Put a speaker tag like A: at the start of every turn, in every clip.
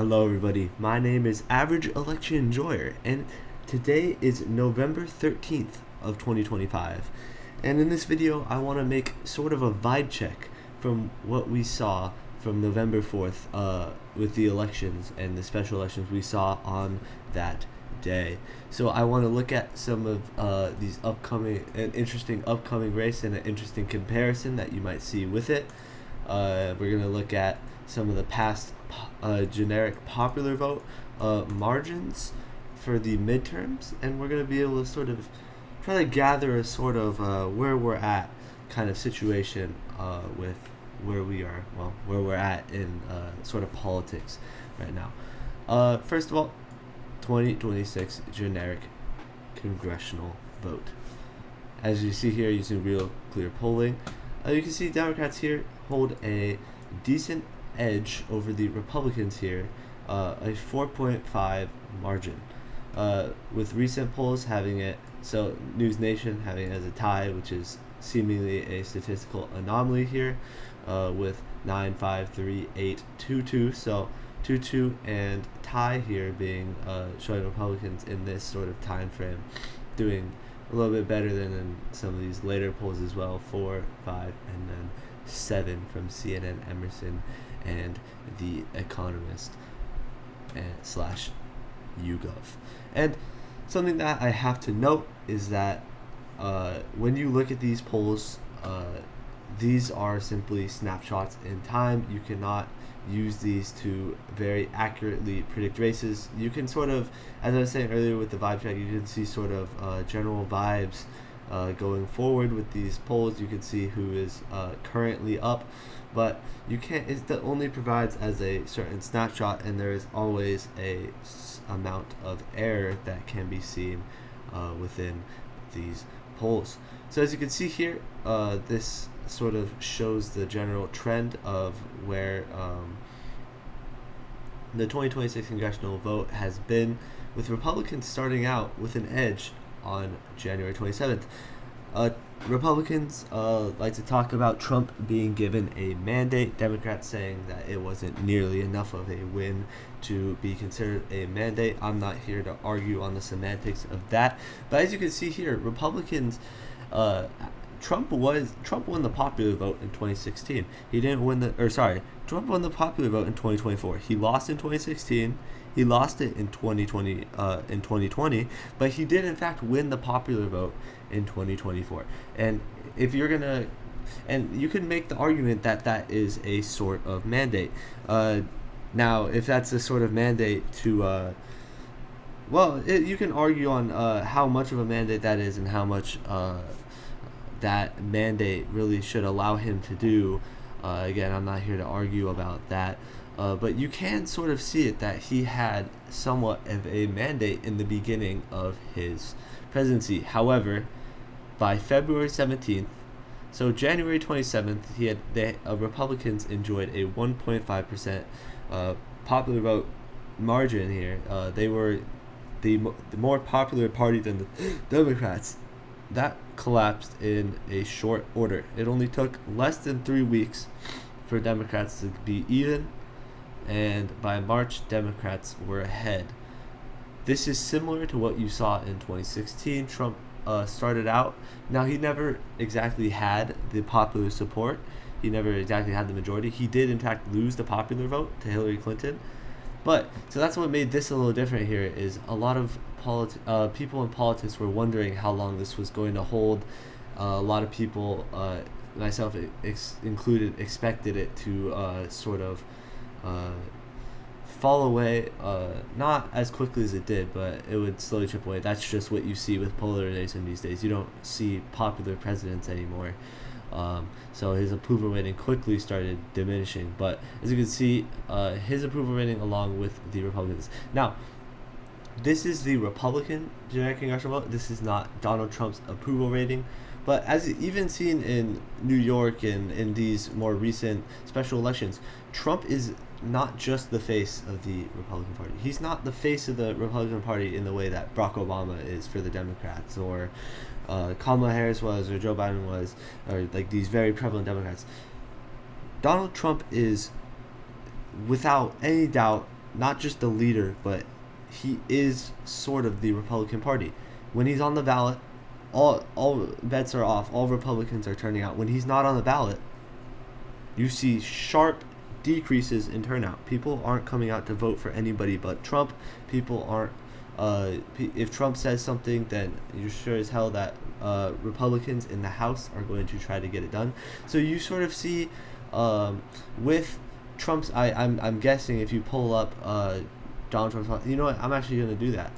A: Hello everybody, my name is Average Election Enjoyer, and today is November 13th of 2025. And in this video, I want to make sort of a vibe check from what we saw from November 4th with the elections and the special elections we saw on that day. So I want to look at some of these an interesting upcoming race and an interesting comparison that you might see with it. We're going to look at some of the past generic popular vote margins for the midterms, and we're going to be able to sort of try to gather a sort of where we're at kind of situation with where we're at in sort of politics right now. First of all, 2026 generic congressional vote. As you see here, using real clear polling, you can see Democrats here hold a decent edge over the Republicans here, a 4.5 margin, with recent polls having it, so News Nation having it as a tie, which is seemingly a statistical anomaly here, with 9, 5, 3, 8, 2, 2, so 2, 2 and tie here being showing Republicans in this sort of time frame doing a little bit better than in some of these later polls as well, 4, 5, and then 7 from CNN, Emerson, and The Economist slash YouGov. And something that I have to note is that when you look at these polls, these are simply snapshots in time. You cannot use these to very accurately predict races. You can sort of, as I was saying earlier with the vibe check, you can see sort of general vibes going forward with these polls. You can see who is currently up, but you can't, it only provides as a certain snapshot, and there is always a amount of error that can be seen within these polls. So as you can see here, this sort of shows the general trend of where the 2026 congressional vote has been, with Republicans starting out with an edge on January 27th. Republicans like to talk about Trump being given a mandate, Democrats saying that it wasn't nearly enough of a win to be considered a mandate. I'm not here to argue on the semantics of that, but as you can see here, Republicans, Trump won the popular vote in 2016. Trump won the popular vote in 2024. He lost in 2016. He lost it in 2020, but he did in fact win the popular vote in 2024. And if you're gonna, and you can make the argument that that is a sort of mandate. Now, if that's a sort of mandate to, you can argue on how much of a mandate that is and how much that mandate really should allow him to do. Again, I'm not here to argue about that. But you can sort of see it that he had somewhat of a mandate in the beginning of his presidency. However, by February 17th, so January 27th, Republicans enjoyed a 1.5% popular vote margin here. They were the more popular party than the Democrats. That collapsed in a short order. It only took less than 3 weeks for Democrats to be even, and by March, Democrats were ahead. This is similar to what you saw in 2016. Trump started out. Now, he never exactly had the popular support. He never exactly had the majority. He did, in fact, lose the popular vote to Hillary Clinton. But, so that's what made this a little different here, is a lot of people in politics were wondering how long this was going to hold. A lot of people, myself included, expected it to sort of fall away, not as quickly as it did, but it would slowly chip away. That's just what you see with polarization these days. You don't see popular presidents anymore. So his approval rating quickly started diminishing. But as you can see, his approval rating along with the Republicans. Now, this is the Republican generic congressional vote. This is not Donald Trump's approval rating. But as even seen in New York and in these more recent special elections, Trump is not just the face of the Republican Party. He's not the face of the Republican Party in the way that Barack Obama is for the Democrats, or Kamala Harris was, or Joe Biden was, or like these very prevalent Democrats. Donald Trump is, without any doubt, not just the leader, but he is sort of the Republican Party. When he's on the ballot, all bets are off. All Republicans are turning out. When he's not on the ballot, you see sharp decreases in turnout. People aren't coming out to vote for anybody but Trump. People aren't. If Trump says something, then you're sure as hell that Republicans in the House are going to try to get it done. So you sort of see with Trump's. I'm guessing if you pull up Donald Trump's. You know what? I'm actually going to do that.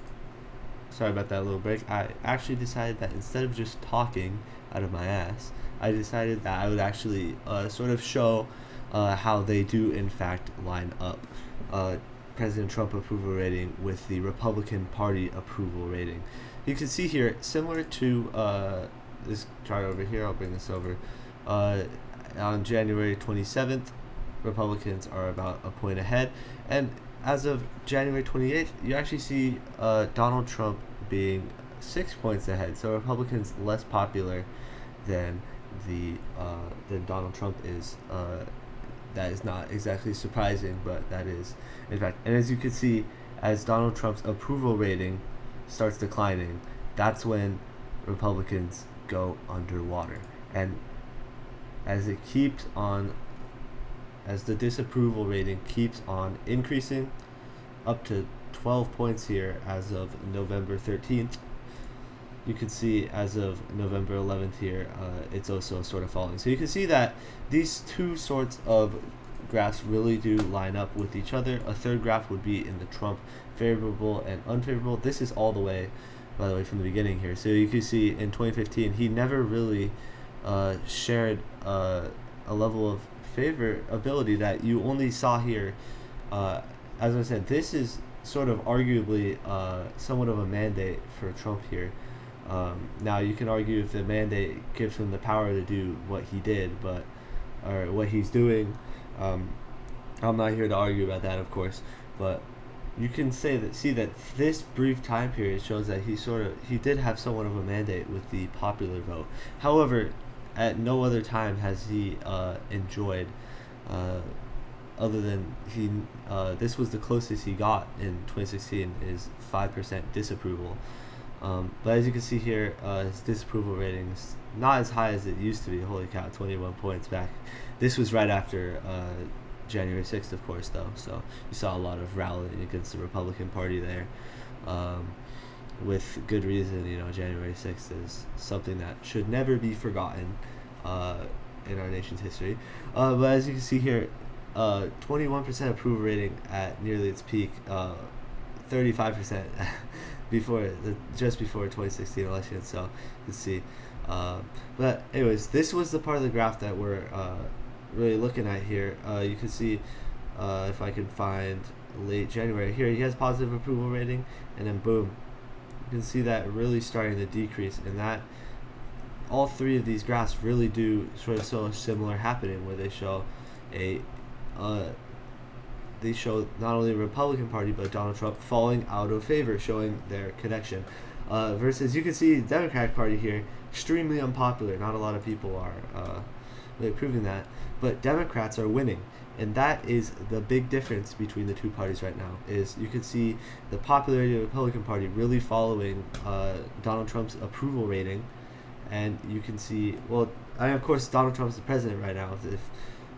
A: Sorry about that little break. I actually decided that instead of just talking out of my ass, I decided that I would actually sort of show how they do in fact line up President Trump approval rating with the Republican Party approval rating. You can see here, similar to this chart over here, I'll bring this over, on January 27th, Republicans are about a point ahead, and as of January 28th, you actually see Donald Trump being 6 points ahead. So Republicans less popular than than Donald Trump is. That is not exactly surprising, but that is in fact. And as you can see, as Donald Trump's approval rating starts declining, that's when Republicans go underwater. And as it keeps on, as the disapproval rating keeps on increasing up to 12 points here as of November 13th, you can see as of November 11th here, it's also sort of falling. So you can see that these two sorts of graphs really do line up with each other. A third graph would be in the Trump favorable and unfavorable. This is all the way, by the way, from the beginning here. So you can see in 2015, he never really shared a level of favorability that you only saw here. As I said, this is sort of arguably somewhat of a mandate for Trump here. Now you can argue if the mandate gives him the power to do what he did, or what he's doing. I'm not here to argue about that, of course, but you can see that this brief time period shows that he did have somewhat of a mandate with the popular vote. However, at no other time has he enjoyed, other than this was the closest he got in 2016, is 5% disapproval. But as you can see here, his disapproval rating is not as high as it used to be. Holy cow, 21 points back. This was right after January 6th, of course, though. So you saw a lot of rallying against the Republican Party there. With good reason. January 6th is something that should never be forgotten in our nation's history. But as you can see here, 21% approval rating at nearly its peak, 35% just before 2016 election. So you can see. But anyways, this was the part of the graph that we're really looking at here. You can see, if I can find late January here, he has positive approval rating, and then boom, you can see that really starting to decrease, and that all three of these graphs really do sort of show a similar happening, where they show not only the Republican Party but Donald Trump falling out of favor, showing their connection. Versus you can see the Democratic Party here, extremely unpopular. Not a lot of people are really proving that, but Democrats are winning, and that is the big difference between the two parties right now. Is you can see the popularity of the Republican Party really following Donald Trump's approval rating, and you can see, well, of course Donald Trump's the president right now.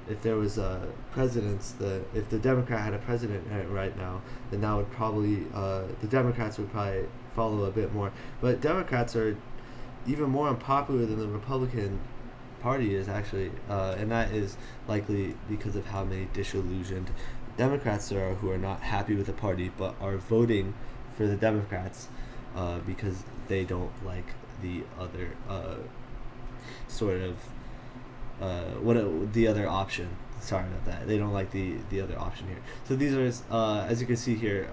A: If there was if the Democrat had a president right now, then that would probably the Democrats would probably follow a bit more. But Democrats are even more unpopular than the Republican Party is actually, and that is likely because of how many disillusioned Democrats there are who are not happy with the party but are voting for the Democrats because they don't like the other the other option. Sorry about that. They don't like the other option here. So these are, as you can see here,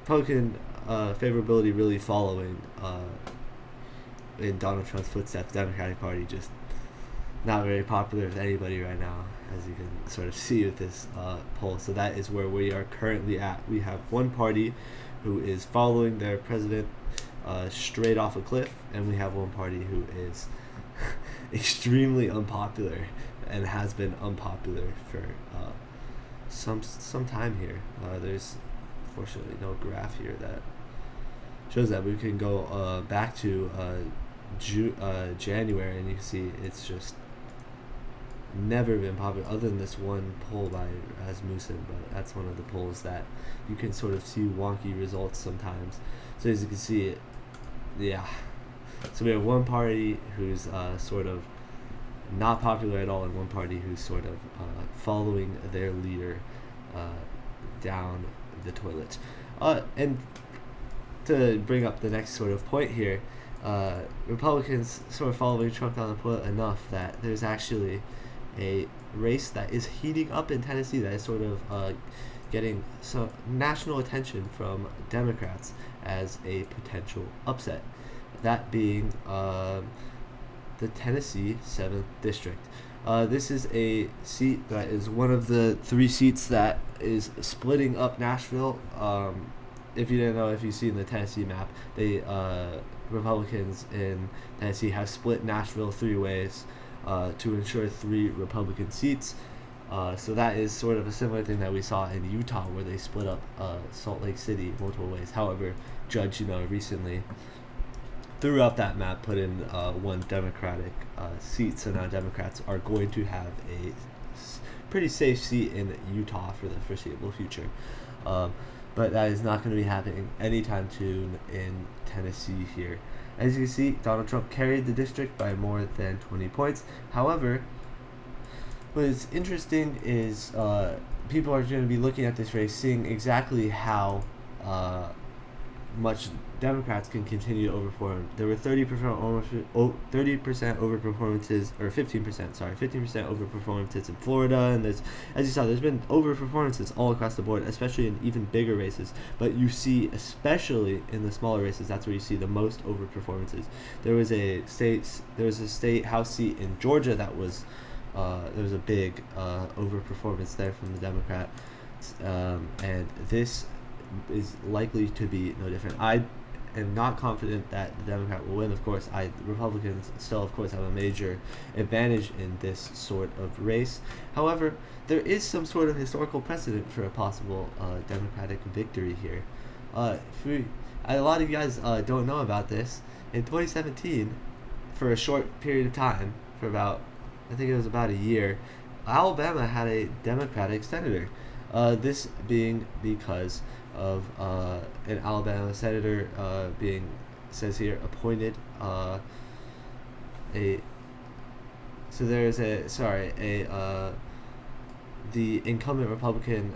A: Republican favorability really following in Donald Trump's footsteps. Democratic Party just not very popular with anybody right now, as you can sort of see with this poll. So that is where we are currently at. We have one party who is following their president straight off a cliff, and we have one party who is extremely unpopular and has been unpopular for some time here. There's fortunately no graph here that shows that. We can go back to January, and you can see it's just never been popular, other than this one poll by Rasmussen, but that's one of the polls that you can sort of see wonky results sometimes. So as you can see, yeah. So we have one party who's sort of not popular at all, and one party who's sort of following their leader down the toilet. And to bring up the next sort of point here, Republicans sort of following Trump down the toilet enough that there's actually a race that is heating up in Tennessee that is sort of getting some national attention from Democrats as a potential upset. That being the Tennessee 7th District. This is a seat that is one of the 3 seats that is splitting up Nashville. If you didn't know, if you've seen the Tennessee map, they Republicans in Tennessee have split Nashville 3 ways to ensure 3 Republican seats. So that is sort of a similar thing that we saw in Utah, where they split up Salt Lake City multiple ways. However, Judge, recently threw out that map, put in 1 Democratic seat, so now Democrats are going to have a pretty safe seat in Utah for the foreseeable future. But that is not going to be happening anytime soon in Tennessee here. As you can see, Donald Trump carried the district by more than 20 points. However, what is interesting is people are going to be looking at this race, seeing exactly how much Democrats can continue to overperform. There were 30% overperformances, or 15% overperformances in Florida, and as you saw, there's been overperformances all across the board, especially in even bigger races. But you see, especially in the smaller races, that's where you see the most overperformances. There was a state house seat in Georgia that was there was a big overperformance there from the Democrat, and this is likely to be no different. I am not confident that the Democrat will win. Of course, Republicans still, of course, have a major advantage in this sort of race. However, there is some sort of historical precedent for a possible Democratic victory here. A lot of you guys don't know about this. In 2017, for a short period of time, for about, I think it was about a year, Alabama had a Democratic senator. This being because of an Alabama senator being, says here, appointed the incumbent Republican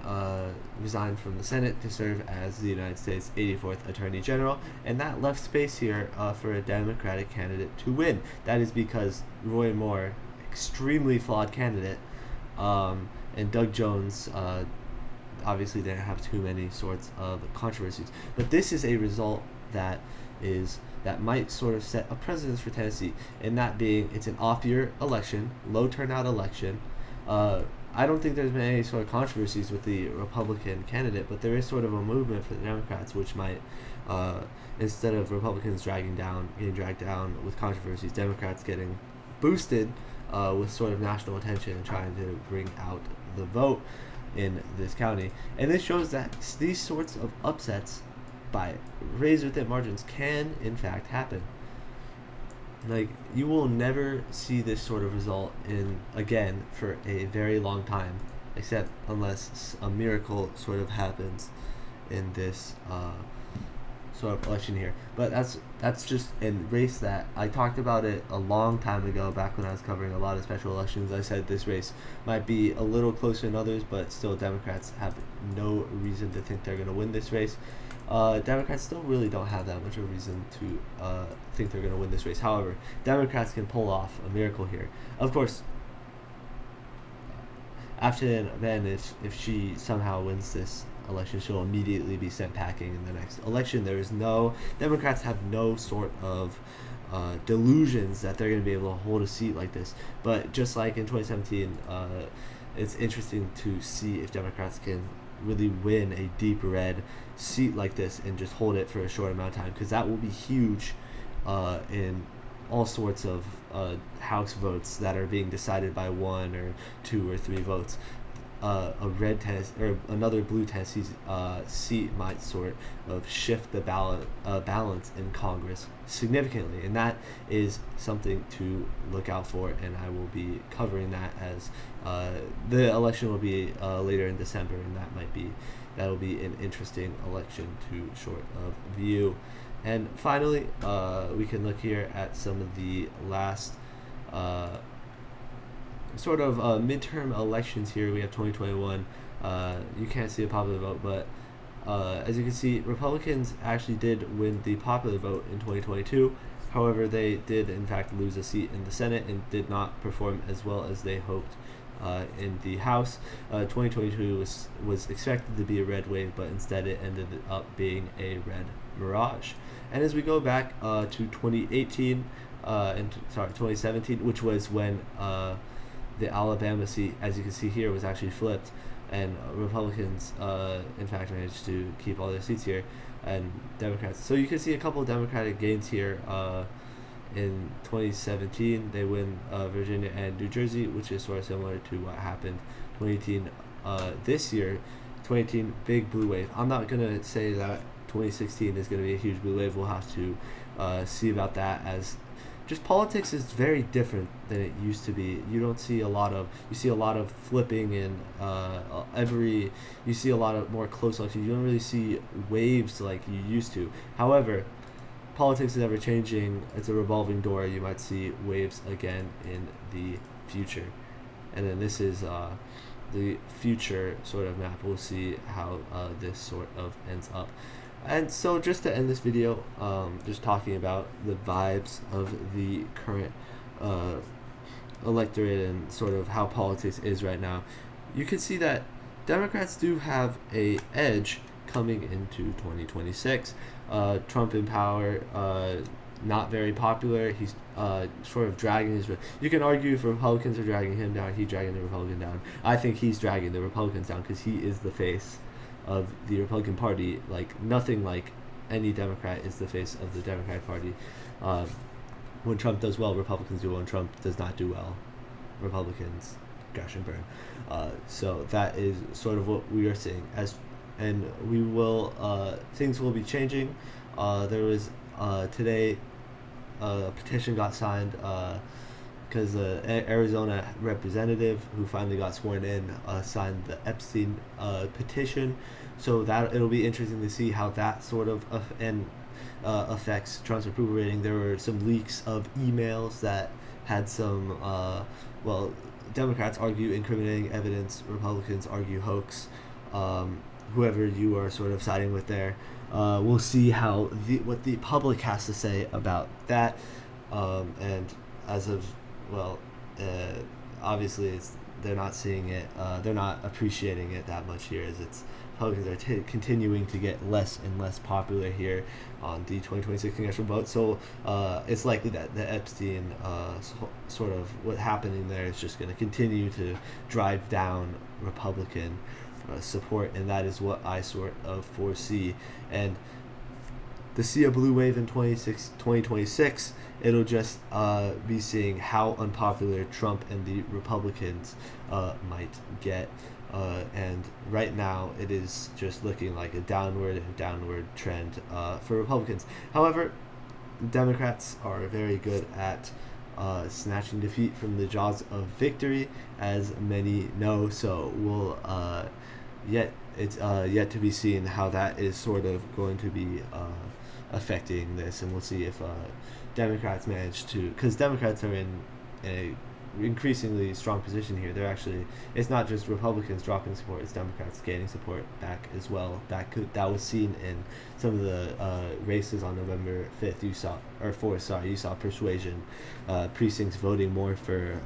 A: resigned from the Senate to serve as the United States 84th Attorney General, and that left space here for a Democratic candidate to win. That is because Roy Moore, extremely flawed candidate, and Doug Jones obviously didn't have too many sorts of controversies. But this is a result that might sort of set a precedence for Tennessee, and that being, it's an off-year election, low turnout election. I don't think there's been any sort of controversies with the Republican candidate, but there is sort of a movement for the Democrats, which might, instead of Republicans getting dragged down with controversies, Democrats getting boosted with sort of national attention and trying to bring out the vote in this county. And this shows that these sorts of upsets by razor-thin margins can in fact happen. Like, you will never see this sort of result again for a very long time, except unless a miracle sort of happens in this sort of election here. But that's just a race that I talked about it a long time ago, back when I was covering a lot of special elections. I said this race might be a little closer than others, but still Democrats have no reason to think they're going to win this race. Democrats still really don't have that much of a reason to think they're going to win this race. However, Democrats can pull off a miracle here. Of course, after then, if she somehow wins this election, she'll immediately be sent packing in the next election. Democrats have no sort of delusions that they're going to be able to hold a seat like this. But just like in 2017, it's interesting to see if Democrats can really win a deep red seat like this and just hold it for a short amount of time, because that will be huge in all sorts of House votes that are being decided by 1 or 2 or 3 votes. a red Tennessee or another blue Tennessee seat might sort of shift the balance in Congress significantly, and that is something to look out for. And I will be covering that as the election will be later in December, and that will be an interesting election to sort of view. And finally, we can look here at some of the last sort of midterm elections here. We have 2021. You can't see a popular vote, but as you can see, Republicans actually did win the popular vote in 2022. However, they did in fact lose a seat in the Senate and did not perform as well as they hoped in the House. 2022 was expected to be a red wave, but instead it ended up being a red mirage. And as we go back to 2018 and 2017, which was when the Alabama seat, as you can see here, was actually flipped, and Republicans in fact managed to keep all their seats here, and Democrats. So you can see a couple of Democratic gains here. In 2017, they win Virginia and New Jersey, which is sort of similar to what happened 2018. This year, 2018, big blue wave. I'm not gonna say that 2016 is gonna be a huge blue wave. We'll have to see about that, as just politics is very different than it used to be. You see a lot of flipping, and you see a lot of more close elections. You don't really see waves like you used to. However, politics is ever changing. It's a revolving door. You might see waves again in the future. And then this is the future sort of map. We'll see how this sort of ends up. And so just to end this video, just talking about the vibes of the current electorate and sort of how politics is right now, you can see that Democrats do have a edge coming into 2026. Trump in power, not very popular. He's sort of dragging his. You can argue if Republicans are dragging him down, he's dragging the Republican down. I think he's dragging the Republicans down because he is the face of the Republican Party. Like nothing like any Democrat is the face of the Democratic Party. When Trump does well, Republicans do well. When Trump does not do well, Republicans crash and burn. So that is sort of what we are seeing and we will things will be changing. There was today a petition got signed because the Arizona representative who finally got sworn in signed the Epstein petition. So that it'll be interesting to see how that sort of affects Trump's approval rating. There were some leaks of emails that had some Democrats argue incriminating evidence, Republicans argue hoax. Whoever you are sort of siding with there. We'll see what the public has to say about that. And as of obviously they're not seeing it. They're not appreciating it that much here, as Republicans are continuing to get less and less popular here on the 2026 congressional vote. So it's likely that the Epstein sort of what happening there is just going to continue to drive down Republican support, and that is what I sort of foresee. And to see a blue wave in 2026, it'll just be seeing how unpopular Trump and the Republicans might get. And right now, it is just looking like a downward trend for Republicans. However, Democrats are very good at snatching defeat from the jaws of victory, as many know. So we'll it's yet to be seen how that is sort of going to be affecting this, and we'll see if Democrats manage to, because Democrats are in a increasingly strong position here. It's not just Republicans dropping support, it's Democrats gaining support back as well. That was seen in some of the races on November 5th. You saw persuasion precincts voting more for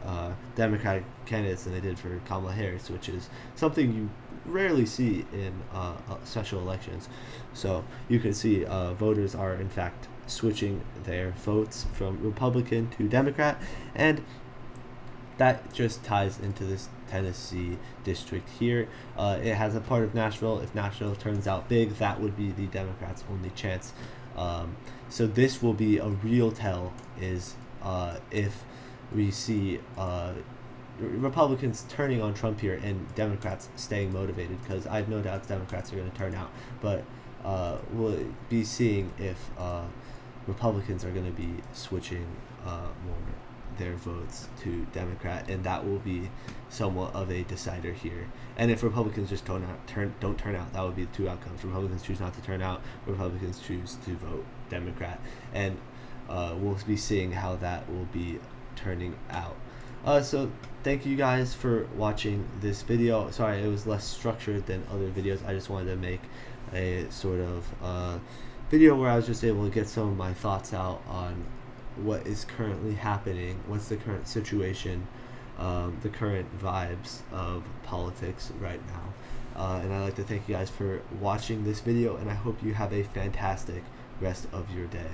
A: Democratic candidates than they did for Kamala Harris, which is something you rarely see in special elections. So you can see voters are in fact switching their votes from Republican to Democrat, and that just ties into this Tennessee district here. It has a part of Nashville. If Nashville turns out big, that would be the Democrats' only chance. So this will be a real tell, is if we see Republicans turning on Trump here and Democrats staying motivated, because I have no doubts Democrats are going to turn out, but we'll be seeing if Republicans are going to be switching more their votes to Democrat, and that will be somewhat of a decider here. And if Republicans just don't turn out, that would be the two outcomes. Republicans choose not to turn out. Republicans choose to vote Democrat, and we'll be seeing how that will be turning out. So thank you guys for watching this video. Sorry, it was less structured than other videos. I just wanted to make a sort of video where I was just able to get some of my thoughts out on what is currently happening, what's the current situation, the current vibes of politics right now. And I'd like to thank you guys for watching this video, and I hope you have a fantastic rest of your day.